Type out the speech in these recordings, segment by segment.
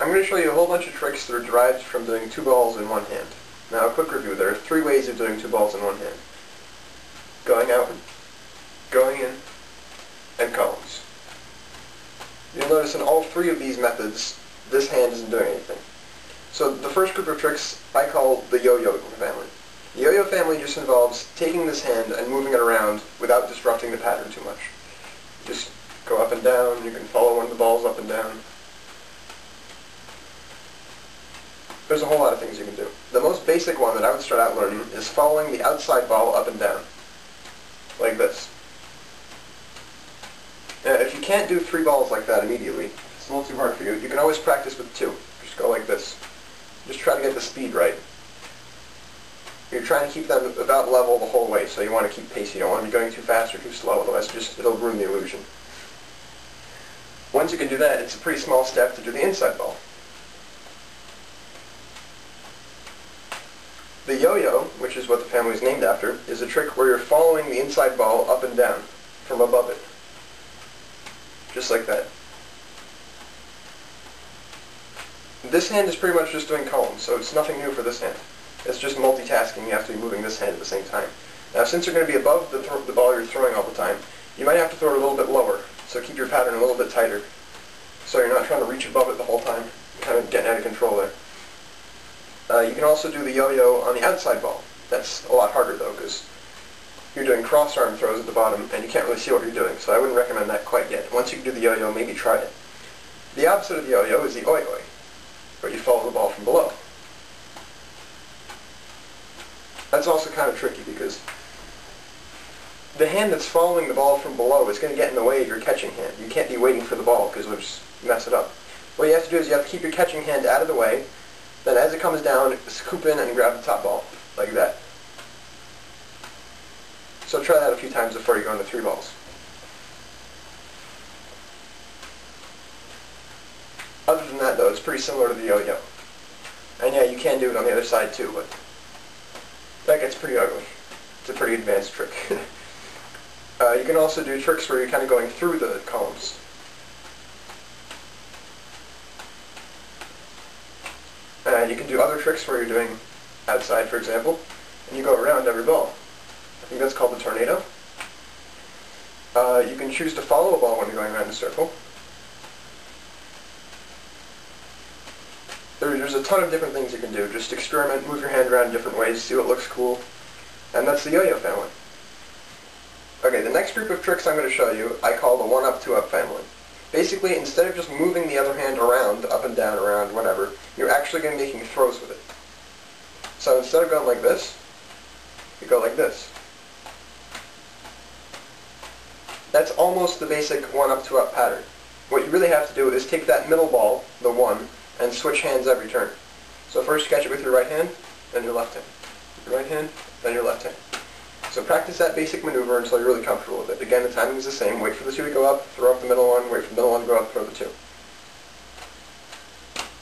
I'm going to show you a whole bunch of tricks that are derived from doing two balls in one hand. Now, a quick review. There are three ways of doing two balls in one hand. Going out, going in, and columns. You'll notice in all three of these methods, this hand isn't doing anything. So the first group of tricks I call the yo-yo family. The yo-yo family just involves taking this hand and moving it around without disrupting the pattern too much. Just go up and down, you can follow one of the balls up and down. There's a whole lot of things you can do. The most basic one that I would start out learning is following the outside ball up and down, like this. Now, if you can't do three balls like that immediately, if it's a little too hard for you, you can always practice with two. Just go like this. Just try to get the speed right. You're trying to keep them about level the whole way, so you want to keep pace. You don't want to be going too fast or too slow, otherwise it'll ruin the illusion. Once you can do that, it's a pretty small step to do the inside ball. The yo-yo, which is what the family is named after, is a trick where you're following the inside ball up and down from above it. Just like that. This hand is pretty much just doing columns, so it's nothing new for this hand. It's just multitasking. You have to be moving this hand at the same time. Now, since you're going to be above the ball you're throwing all the time, you might have to throw it a little bit lower, so keep your pattern a little bit tighter, so you're not trying to reach above it the whole time. You're kind of getting out of control there. You can also do the yo-yo on the outside ball. That's a lot harder, though, because you're doing cross-arm throws at the bottom, and you can't really see what you're doing, so I wouldn't recommend that quite yet. Once you can do the yo-yo, maybe try it. The opposite of the yo-yo is the oi-oi, where you follow the ball from below. That's also kind of tricky, because the hand that's following the ball from below is going to get in the way of your catching hand. You can't be waiting for the ball, because it'll just mess it up. What you have to do is you have to keep your catching hand out of the way, then as it comes down, scoop in and grab the top ball, like that. So try that a few times before you go into three balls. Other than that, though, it's pretty similar to the yo-yo. And yeah, you can do it on the other side too, but that gets pretty ugly. It's a pretty advanced trick. You can also do tricks where you're kind of going through the columns. You can do other tricks where you're doing outside, for example, and you go around every ball. I think that's called the tornado. You can choose to follow a ball when you're going around the circle. There's a ton of different things you can do. Just experiment, move your hand around in different ways, see what looks cool. And that's the yo-yo family. Okay, the next group of tricks I'm going to show you, I call the one-up, two-up family. Basically, instead of just moving the other hand around, up and down, around, whatever, you're actually going to be making throws with it. So instead of going like this, you go like this. That's almost the basic one-up, two-up pattern. What you really have to do is take that middle ball, the one, and switch hands every turn. So first catch it with your right hand, then your left hand. Your right hand, then your left hand. So practice that basic maneuver until you're really comfortable with it. Again, the timing is the same. Wait for the two to go up, throw up the middle one, wait for the middle one to go up, throw the two.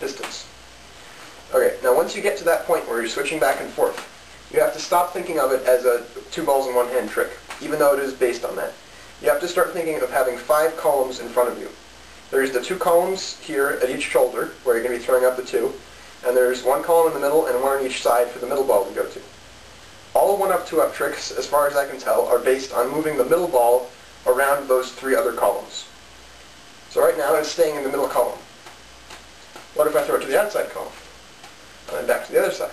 Distance. Okay, now once you get to that point where you're switching back and forth, you have to stop thinking of it as a two balls in one hand trick, even though it is based on that. You have to start thinking of having 5 columns in front of you. There's the 2 columns here at each shoulder, where you're going to be throwing up the 2, and there's 1 column in the middle and 1 on each side for the middle ball to go to. All one-up, two-up tricks, as far as I can tell, are based on moving the middle ball around those 3 other columns. So right now it's staying in the middle column. What if I throw it to the outside column? And then back to the other side.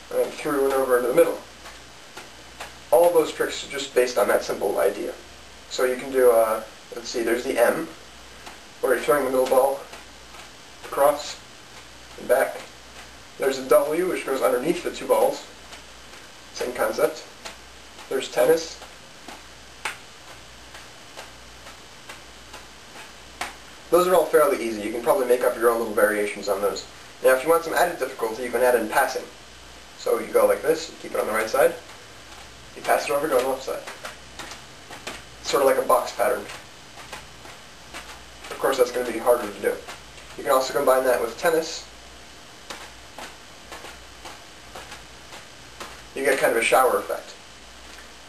And then through and over into the middle. All of those tricks are just based on that simple idea. So you can do, let's see, there's the M, where you're throwing the middle ball across and back. There's a W, which goes underneath the 2 balls. Same concept. There's tennis. Those are all fairly easy. You can probably make up your own little variations on those. Now if you want some added difficulty, you can add in passing. So you go like this, you keep it on the right side, you pass it over, go on the left side. It's sort of like a box pattern. Of course that's going to be harder to do. You can also combine that with tennis. You get kind of a shower effect.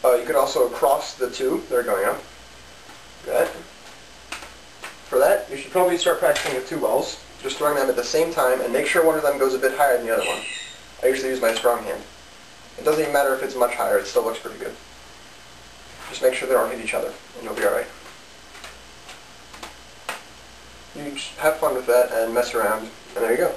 You could also cross the 2 that are going up. Good. For that, you should probably start practicing with 2 balls. just throwing them at the same time, and make sure one of them goes a bit higher than the other one. I usually use my strong hand. It doesn't even matter if it's much higher, it still looks pretty good. Just make sure they don't hit each other, and you'll be alright. You just have fun with that and mess around, and there you go.